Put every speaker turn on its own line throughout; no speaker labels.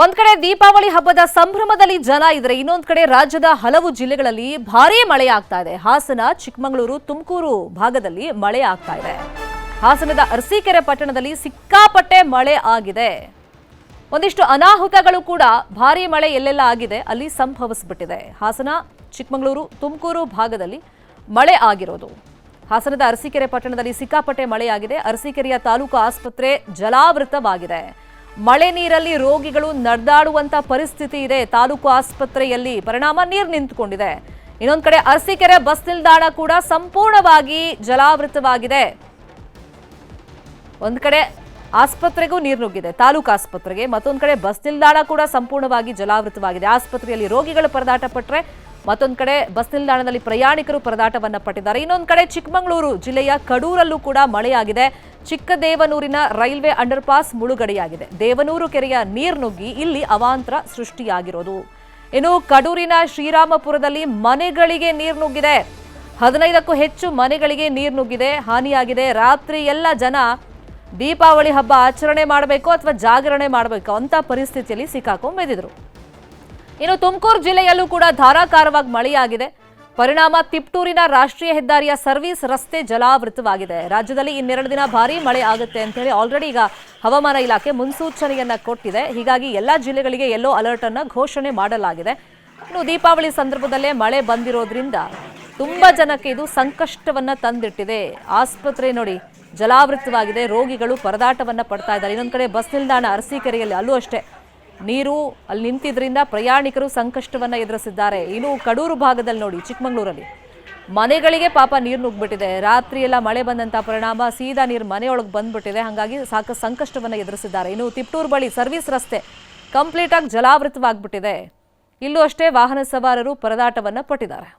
ಒಂದ್ ಕಡೆ ದೀಪಾವಳಿ ಹಬ್ಬದ ಸಂಭ್ರಮದಲ್ಲಿ ಜನ ಇದ್ರೆ ಇನ್ನೊಂದ್ ಕಡೆ ರಾಜ್ಯದ ಹಲವು ಜಿಲ್ಲೆಗಳಲ್ಲಿ ಭಾರೀ ಮಳೆ ಆಗ್ತಾ ಇದೆ. ಹಾಸನ, ಚಿಕ್ಕಮಗಳೂರು, ತುಮಕೂರು ಭಾಗದಲ್ಲಿ ಮಳೆ ಆಗ್ತಾ ಇದೆ. ಹಾಸನದ ಅರಸೀಕೆರೆ ಪಟ್ಟಣದಲ್ಲಿ ಸಿಕ್ಕಾಪಟ್ಟೆ ಮಳೆ ಆಗಿದೆ. ಒಂದಿಷ್ಟು ಅನಾಹುತಗಳು ಕೂಡ ಭಾರೀ ಮಳೆ ಎಲ್ಲೆಲ್ಲ ಆಗಿದೆ ಅಲ್ಲಿ ಸಂಭವಿಸಿಬಿಟ್ಟಿದೆ. ಹಾಸನ, ಚಿಕ್ಕಮಗಳೂರು, ತುಮಕೂರು ಭಾಗದಲ್ಲಿ ಮಳೆ ಆಗಿರೋದು. ಹಾಸನದ ಅರಸೀಕೆರೆ ಪಟ್ಟಣದಲ್ಲಿ ಸಿಕ್ಕಾಪಟ್ಟೆ ಮಳೆಯಾಗಿದೆ. ಅರಸೀಕೆರೆಯ ತಾಲೂಕು ಆಸ್ಪತ್ರೆ ಜಲಾವೃತವಾಗಿದೆ. ಮಳೆ ನೀರಲ್ಲಿ ರೋಗಿಗಳು ನಡೆದಾಡುವಂತ ಪರಿಸ್ಥಿತಿ ಇದೆ ತಾಲೂಕು ಆಸ್ಪತ್ರೆಯಲ್ಲಿ. ಪರಿಣಾಮ ನೀರು ನಿಂತುಕೊಂಡಿದೆ. ಇನ್ನೊಂದು ಕಡೆ ಅರಸೀಕೆರೆ ಬಸ್ ನಿಲ್ದಾಣ ಕೂಡ ಸಂಪೂರ್ಣವಾಗಿ ಜಲಾವೃತವಾಗಿದೆ. ಒಂದ್ ಕಡೆ ಆಸ್ಪತ್ರೆಗೂ ನೀರು ನುಗ್ಗಿದೆ, ತಾಲೂಕು ಆಸ್ಪತ್ರೆಗೆ. ಮತ್ತೊಂದು ಕಡೆ ಬಸ್ ನಿಲ್ದಾಣ ಕೂಡ ಸಂಪೂರ್ಣವಾಗಿ ಜಲಾವೃತವಾಗಿದೆ. ಆಸ್ಪತ್ರೆಯಲ್ಲಿ ರೋಗಿಗಳು ಪರದಾಟ ಪಟ್ಟರೆ ಮತ್ತೊಂದು ಕಡೆ ಬಸ್ ನಿಲ್ದಾಣದಲ್ಲಿ ಪ್ರಯಾಣಿಕರು ಪರದಾಟವನ್ನ ಪಟ್ಟಿದ್ದಾರೆ. ಇನ್ನೊಂದು ಕಡೆ ಚಿಕ್ಕಮಗಳೂರು ಜಿಲ್ಲೆಯ ಕಡೂರಲ್ಲೂ ಕೂಡ ಮಳೆಯಾಗಿದೆ. ಚಿಕ್ಕದೇವನೂರಿನ ರೈಲ್ವೆ ಅಂಡರ್ ಪಾಸ್ ಮುಳುಗಡೆಯಾಗಿದೆ. ದೇವನೂರು ಕೆರೆಯ ನೀರು ನುಗ್ಗಿ ಇಲ್ಲಿ ಅವಾಂತರ ಸೃಷ್ಟಿಯಾಗಿರೋದು. ಇನ್ನು ಕಡೂರಿನ ಶ್ರೀರಾಮಪುರದಲ್ಲಿ ಮನೆಗಳಿಗೆ ನೀರು ನುಗ್ಗಿದೆ. 15ಕ್ಕೂ ಹೆಚ್ಚು ಮನೆಗಳಿಗೆ ನೀರು ನುಗ್ಗಿದೆ, ಹಾನಿಯಾಗಿದೆ. ರಾತ್ರಿ ಎಲ್ಲ ಜನ ದೀಪಾವಳಿ ಹಬ್ಬ ಆಚರಣೆ ಮಾಡಬೇಕು ಅಥವಾ ಜಾಗರಣೆ ಮಾಡಬೇಕು ಅಂತ ಪರಿಸ್ಥಿತಿಯಲ್ಲಿ ಸಿಕ್ಕಾಕೊಂಡ್ಬಿದ್ದಿದ್ರು. ಇನ್ನು ತುಮಕೂರು ಜಿಲ್ಲೆಯಲ್ಲೂ ಕೂಡ ಧಾರಾಕಾರವಾಗಿ ಮಳೆಯಾಗಿದೆ. ಪರಿಣಾಮ ತಿಪ್ಟೂರಿನ ರಾಷ್ಟ್ರೀಯ ಹೆದ್ದಾರಿಯ ಸರ್ವಿಸ್ ರಸ್ತೆ ಜಲಾವೃತವಾಗಿದೆ. ರಾಜ್ಯದಲ್ಲಿ ಇನ್ನೆರಡು ದಿನ ಭಾರೀ ಮಳೆ ಆಗುತ್ತೆ ಅಂತ ಹೇಳಿ ಆಲ್ರೆಡಿ ಈಗ ಹವಾಮಾನ ಇಲಾಖೆ ಮುನ್ಸೂಚನೆಯನ್ನ ಕೊಟ್ಟಿದೆ. ಹೀಗಾಗಿ ಎಲ್ಲಾ ಜಿಲ್ಲೆಗಳಿಗೆ ಯೆಲ್ಲೋ ಅಲರ್ಟ್ ಅನ್ನ ಘೋಷಣೆ ಮಾಡಲಾಗಿದೆ. ಇನ್ನು ದೀಪಾವಳಿ ಸಂದರ್ಭದಲ್ಲೇ ಮಳೆ ಬಂದಿರೋದ್ರಿಂದ ತುಂಬಾ ಜನಕ್ಕೆ ಇದು ಸಂಕಷ್ಟವನ್ನ ತಂದಿಟ್ಟಿದೆ. ಆಸ್ಪತ್ರೆ ನೋಡಿ ಜಲಾವೃತವಾಗಿದೆ, ರೋಗಿಗಳು ಪರದಾಟವನ್ನ ಪಡ್ತಾ ಇದ್ದಾರೆ. ಇನ್ನೊಂದು ಕಡೆ ಬಸ್ ನಿಲ್ದಾಣ ಅರಸೀಕೆರೆಯಲ್ಲಿ ಅಲ್ಲೂ ಅಷ್ಟೇ ನೀರು ಅಲ್ಲಿ ನಿಂತಿದ್ರಿಂದ ಪ್ರಯಾಣಿಕರು ಸಂಕಷ್ಟವನ್ನ ಎದುರಿಸಿದ್ದಾರೆ. ಇನ್ನು ಕಡೂರು ಭಾಗದಲ್ಲಿ ನೋಡಿ, ಚಿಕ್ಕಮಗಳೂರಲ್ಲಿ ಮನೆಗಳಿಗೆ ಪಾಪ ನೀರು ನುಗ್ಬಿಟ್ಟಿದೆ. ರಾತ್ರಿ ಎಲ್ಲ ಮಳೆ ಬಂದಂತ ಪರಿಣಾಮ ಸೀದಾ ನೀರು ಮನೆಯೊಳಗೆ ಬಂದ್ಬಿಟ್ಟಿದೆ. ಹಾಗಾಗಿ ಸಾಕಷ್ಟು ಸಂಕಷ್ಟವನ್ನ ಎದುರಿಸಿದ್ದಾರೆ. ಇನ್ನು ತಿಪ್ಟೂರು ಬಳಿ ಸರ್ವಿಸ್ ರಸ್ತೆ ಕಂಪ್ಲೀಟ್ ಆಗಿ ಜಲಾವೃತವಾಗ್ಬಿಟ್ಟಿದೆ. ಇಲ್ಲೂ ಅಷ್ಟೇ ವಾಹನ ಸವಾರರು ಪರದಾಟವನ್ನ ಪಟ್ಟಿದ್ದಾರೆ.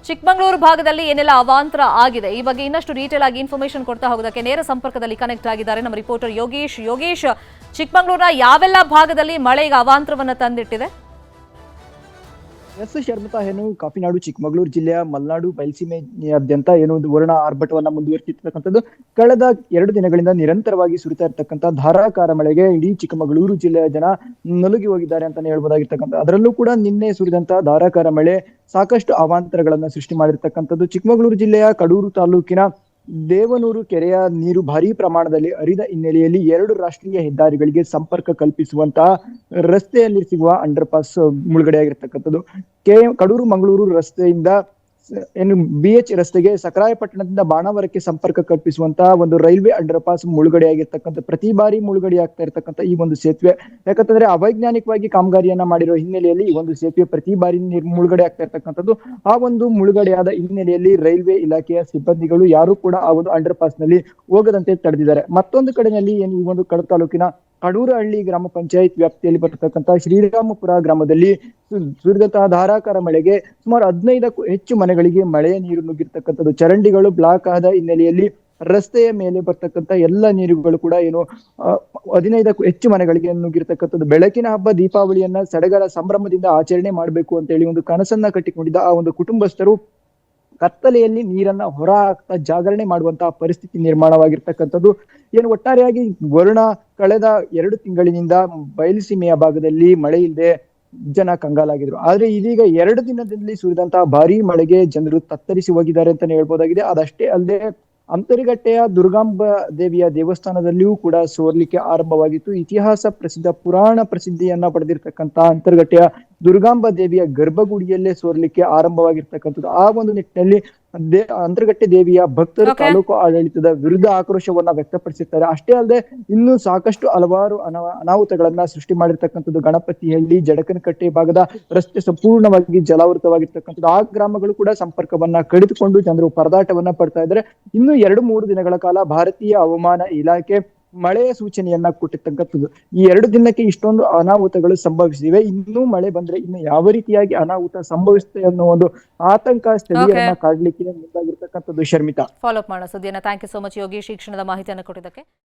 ಚಿಕ್ಕಮಗಳೂರು ಭಾಗದಲ್ಲಿ ಏನೆಲ್ಲ ಅವಾಂತರ ಆಗಿದೆ ಈ ಬಗ್ಗೆ ಇನ್ನಷ್ಟು ಡೀಟೇಲ್ ಆಗಿ ಇನ್ಫಾರ್ಮೇಶನ್ ಕೊಡ್ತಾ ಹೋಗೋದಕ್ಕೆ ನೇರ ಸಂಪರ್ಕದಲ್ಲಿ ಕನೆಕ್ಟ್ ಆಗಿದ್ದಾರೆ ನಮ್ಮ ರಿಪೋರ್ಟರ್ ಯೋಗೇಶ್. ಚಿಕ್ಕಮಗಳೂರಿನ ಯಾವೆಲ್ಲ ಭಾಗದಲ್ಲಿ ಮಳೆ ಈಗ ಅವಾಂತರವನ್ನ ತಂದಿಟ್ಟಿದೆ?
ಎಸ್ ಶರ್ಮಿತಾ, ಏನು ಕಾಫಿನಾಡು ಚಿಕ್ಕಮಗಳೂರು ಜಿಲ್ಲೆಯ ಮಲೆನಾಡು ಬಯಲುಸೀಮೆಯಾದ್ಯಂತ ಏನು ಒಂದು ವರ್ಣ ಆರ್ಭಟವನ್ನ ಮುಂದುವರಿಸಿರ್ತಕ್ಕಂಥದ್ದು. ಕಳೆದ 2 ದಿನಗಳಿಂದ ನಿರಂತರವಾಗಿ ಸುರಿತಾ ಇರ್ತಕ್ಕಂಥ ಧಾರಾಕಾರ ಮಳೆಗೆ ಇಡೀ ಚಿಕ್ಕಮಗಳೂರು ಜಿಲ್ಲೆಯ ಜನ ನಲುಗಿ ಹೋಗಿದ್ದಾರೆ ಅಂತಾನೆ ಹೇಳ್ಬೋದಾಗಿರ್ತಕ್ಕಂಥ. ಅದರಲ್ಲೂ ಕೂಡ ನಿನ್ನೆ ಸುರಿದಂತಹ ಧಾರಾಕಾರ ಮಳೆ ಸಾಕಷ್ಟು ಅವಾಂತರಗಳನ್ನ ಸೃಷ್ಟಿ ಮಾಡಿರ್ತಕ್ಕಂಥದ್ದು. ಚಿಕ್ಕಮಗಳೂರು ಜಿಲ್ಲೆಯ ಕಡೂರು ತಾಲೂಕಿನ ದೇವನೂರು ಕೆರೆಯ ನೀರು ಭಾರೀ ಪ್ರಮಾಣದಲ್ಲಿ ಹರಿದ ಹಿನ್ನೆಲೆಯಲ್ಲಿ 2 ರಾಷ್ಟ್ರೀಯ ಹೆದ್ದಾರಿಗಳಿಗೆ ಸಂಪರ್ಕ ಕಲ್ಪಿಸುವಂತಹ ರಸ್ತೆಯಲ್ಲಿ ಸಿಗುವ ಅಂಡರ್ ಪಾಸ್ ಮುಳುಗಡೆಯಾಗಿರ್ತಕ್ಕಂಥದ್ದು. ಕಡೂರು ಮಂಗಳೂರು ರಸ್ತೆಯಿಂದ ಏನು BH ರಸ್ತೆಗೆ ಸಕರಾಯಪಟ್ಟಣದಿಂದ ಬಾಣಾವರಕ್ಕೆ ಸಂಪರ್ಕ ಕಲ್ಪಿಸುವಂತಹ ಒಂದು ರೈಲ್ವೆ ಅಂಡರ್ ಪಾಸ್ ಮುಳುಗಡೆಯಾಗಿರ್ತಕ್ಕಂಥ, ಪ್ರತಿ ಬಾರಿ ಮುಳುಗಡೆ ಆಗ್ತಾ ಇರ್ತಕ್ಕಂಥ ಈ ಒಂದು ಸೇತುವೆ ಯಾಕಂತಂದ್ರೆ ಅವೈಜ್ಞಾನಿಕವಾಗಿ ಕಾಮಗಾರಿಯನ್ನ ಮಾಡಿರೋ ಹಿನ್ನೆಲೆಯಲ್ಲಿ ಈ ಒಂದು ಸೇತುವೆ ಪ್ರತಿ ಬಾರಿ ಮುಳುಗಡೆ ಆಗ್ತಾ ಇರ್ತಕ್ಕಂಥದ್ದು. ಆ ಒಂದು ಮುಳುಗಡೆಯಾದ ಹಿನ್ನೆಲೆಯಲ್ಲಿ ರೈಲ್ವೆ ಇಲಾಖೆಯ ಸಿಬ್ಬಂದಿಗಳು ಯಾರು ಕೂಡ ಆ ಒಂದು ಅಂಡರ್ ಪಾಸ್ ನಲ್ಲಿ ಹೋಗದಂತೆ ತಡೆದಿದ್ದಾರೆ. ಮತ್ತೊಂದು ಕಡೆಯಲ್ಲಿ ಏನು ಈ ಒಂದು ಕಡೂರು ತಾಲೂಕಿನ ಕಡೂರಹಳ್ಳಿ ಗ್ರಾಮ ಪಂಚಾಯತ್ ವ್ಯಾಪ್ತಿಯಲ್ಲಿ ಬರ್ತಕ್ಕಂಥ ಶ್ರೀರಾಮಪುರ ಗ್ರಾಮದಲ್ಲಿ ಸುರಿದಂತಹ ಧಾರಾಕಾರ ಮಳೆಗೆ ಸುಮಾರು 15ಕ್ಕೂ ಹೆಚ್ಚು ಮನೆಗಳಿಗೆ ಮಳೆಯ ನೀರು ನುಗ್ಗಿರ್ತಕ್ಕಂಥದ್ದು. ಚರಂಡಿಗಳು ಬ್ಲಾಕ್ ಆದ ಹಿನ್ನೆಲೆಯಲ್ಲಿ ರಸ್ತೆಯ ಮೇಲೆ ಬರ್ತಕ್ಕಂಥ ಎಲ್ಲ ನೀರುಗಳು ಕೂಡ ಏನು 15ಕ್ಕೂ ಹೆಚ್ಚು ಮನೆಗಳಿಗೆ ನುಗ್ಗಿರ್ತಕ್ಕಂಥದ್ದು. ಬೆಳಕಿನ ಹಬ್ಬ ದೀಪಾವಳಿಯನ್ನ ಸಡಗರ ಸಂಭ್ರಮದಿಂದ ಆಚರಣೆ ಮಾಡಬೇಕು ಅಂತ ಹೇಳಿ ಒಂದು ಕನಸನ್ನ ಕಟ್ಟಿಕೊಂಡಿದ್ದ ಆ ಒಂದು ಕುಟುಂಬಸ್ಥರು ಕತ್ತಲೆಯಲ್ಲಿ ನೀರನ್ನ ಹೊರ ಹಾಕ್ತಾ ಜಾಗರಣೆ ಮಾಡುವಂತಹ ಪರಿಸ್ಥಿತಿ ನಿರ್ಮಾಣವಾಗಿರ್ತಕ್ಕಂಥದ್ದು. ಏನು ಒಟ್ಟಾರೆಯಾಗಿ ವರುಣ ಕಳೆದ 2 ತಿಂಗಳಿನಿಂದ ಬಯಲುಸೀಮೆಯ ಭಾಗದಲ್ಲಿ ಮಳೆ ಇಲ್ಲದೆ ಜನ ಕಂಗಾಲಾಗಿದ್ರು. ಆದ್ರೆ ಇದೀಗ 2 ದಿನದಲ್ಲಿ ಸುರಿದಂತಹ ಭಾರೀ ಮಳೆಗೆ ಜನರು ತತ್ತರಿಸಿ ಹೋಗಿದ್ದಾರೆ ಅಂತಾನೆ ಹೇಳ್ಬೋದಾಗಿದೆ. ಅದಷ್ಟೇ ಅಲ್ಲದೆ ಅಂತರಗಟ್ಟೆಯ ದುರ್ಗಾಂಬ ದೇವಿಯ ದೇವಸ್ಥಾನದಲ್ಲಿಯೂ ಕೂಡ ಸೋರ್ಲಿಕ್ಕೆ ಆರಂಭವಾಗಿತ್ತು. ಇತಿಹಾಸ ಪ್ರಸಿದ್ಧ ಪುರಾಣ ಪ್ರಸಿದ್ಧಿಯನ್ನ ಪಡೆದಿರ್ತಕ್ಕಂಥ ಅಂತರಗಟ್ಟೆಯ ದುರ್ಗಾಂಬ ದೇವಿಯ ಗರ್ಭಗುಡಿಯಲ್ಲೇ ಸೋರ್ಲಿಕ್ಕೆ ಆರಂಭವಾಗಿರ್ತಕ್ಕಂಥದ್ದು. ಆ ಒಂದು ನಿಟ್ಟಿನಲ್ಲಿ ಅಂತರಗಟ್ಟೆ ದೇವಿಯ ಭಕ್ತರು ತಾಲೂಕು ಆಡಳಿತದ ವಿರುದ್ಧ ಆಕ್ರೋಶವನ್ನ ವ್ಯಕ್ತಪಡಿಸಿರ್ತಾರೆ. ಅಷ್ಟೇ ಅಲ್ಲದೆ ಇನ್ನೂ ಸಾಕಷ್ಟು ಹಲವಾರು ಅನಾಹುತಗಳನ್ನ ಸೃಷ್ಟಿ ಮಾಡಿರ್ತಕ್ಕಂಥದ್ದು. ಗಣಪತಿಹಳ್ಳಿ, ಜಡಕನಕಟ್ಟೆ ಭಾಗದ ರಸ್ತೆ ಸಂಪೂರ್ಣವಾಗಿ ಜಲಾವೃತವಾಗಿರ್ತಕ್ಕಂಥದ್ದು. ಆ ಗ್ರಾಮಗಳು ಕೂಡ ಸಂಪರ್ಕವನ್ನ ಕಡಿದುಕೊಂಡು ಜನರು ಪರದಾಟವನ್ನ ಪಡ್ತಾ ಇದ್ದಾರೆ. ಇನ್ನು 2-3 ದಿನಗಳ ಕಾಲ ಭಾರತೀಯ ಹವಾಮಾನ ಇಲಾಖೆ ಮಳೆಯ ಸೂಚನೆಯನ್ನ ಕೊಟ್ಟಿರ್ತಕ್ಕಂಥದ್ದು. ಈ 2 ದಿನಕ್ಕೆ ಇಷ್ಟೊಂದು ಅನಾಹುತಗಳು ಸಂಭವಿಸಿವೆ. ಇನ್ನೂ ಮಳೆ ಬಂದ್ರೆ ಇನ್ನು ಯಾವ ರೀತಿಯಾಗಿ ಅನಾಹುತ ಸಂಭವಿಸುತ್ತೆ ಅನ್ನೋ ಒಂದು ಆತಂಕ ಸ್ಥಳೀಯರನ್ನ ಕಾಡ್ಲಿಕ್ಕೆ ಮುಂದಾಗಿರ್ತಕ್ಕಂಥದ್ದು. ಶರ್ಮಿತಾ,
ಫಾಲೋ ಅಪ್ ಮಾಡೋ ಸುದ್ದಿಯನ್ನ thank you so much Yogesh, ಈ ಕ್ಷಣದ ಮಾಹಿತಿಯನ್ನು ಕೊಟ್ಟಿದ್ದಕ್ಕೆ.